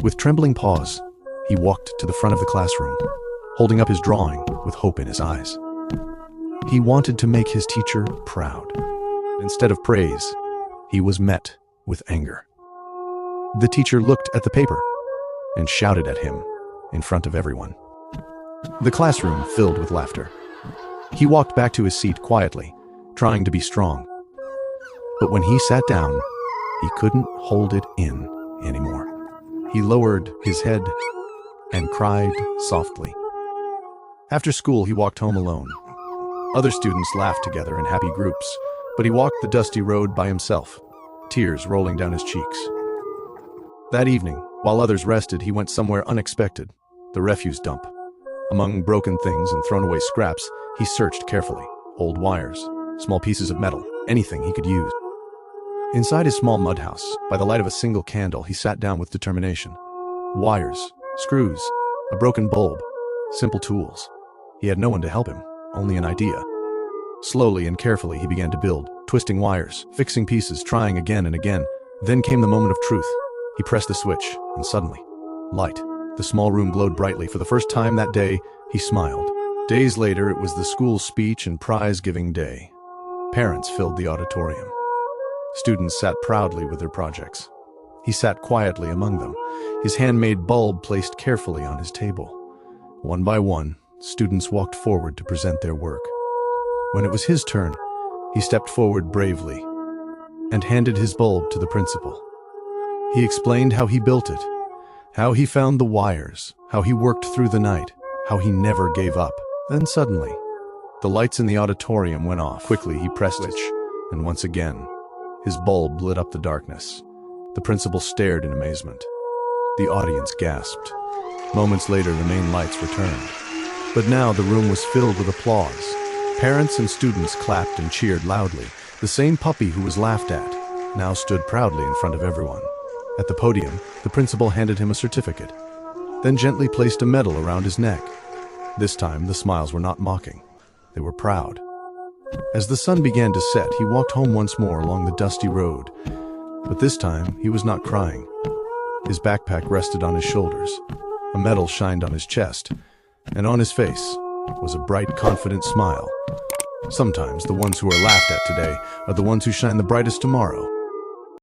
With trembling paws, he walked to the front of the classroom, holding up his drawing with hope in his eyes. He wanted to make his teacher proud. Instead of praise, he was met with anger. The teacher looked at the paper and shouted at him in front of everyone. The classroom filled with laughter. He walked back to his seat quietly, trying to be strong. But when he sat down, he couldn't hold it in anymore. He lowered his head and cried softly. After school, he walked home alone. Other students laughed together in happy groups, but he walked the dusty road by himself, tears rolling down his cheeks. That evening, while others rested, he went somewhere unexpected, the refuse dump. Among broken things and thrown away scraps, he searched carefully. Old wires, small pieces of metal, anything he could use. Inside his small mud house, by the light of a single candle, he sat down with determination. Wires, screws, a broken bulb, simple tools. He had no one to help him, only an idea. Slowly and carefully he began to build, twisting wires, fixing pieces, trying again and again. Then came the moment of truth. He pressed the switch, and suddenly, light. The small room glowed brightly. For the first time that day, he smiled. Days later, it was the school speech and prize-giving day. Parents filled the auditorium. Students sat proudly with their projects. He sat quietly among them, his handmade bulb placed carefully on his table. One by one, students walked forward to present their work. When it was his turn, he stepped forward bravely and handed his bulb to the principal. He explained how he built it, how he found the wires, how he worked through the night, how he never gave up. Then suddenly, the lights in the auditorium went off. Quickly he pressed it, and once again, his bulb lit up the darkness. The principal stared in amazement. The audience gasped. Moments later, the main lights returned. But now the room was filled with applause. Parents and students clapped and cheered loudly. The same puppy who was laughed at now stood proudly in front of everyone. At the podium, the principal handed him a certificate, then gently placed a medal around his neck. This time, the smiles were not mocking. They were proud. As the sun began to set, he walked home once more along the dusty road. But this time, he was not crying. His backpack rested on his shoulders. A medal shined on his chest, and on his face was a bright, confident smile. Sometimes the ones who are laughed at today are the ones who shine the brightest tomorrow.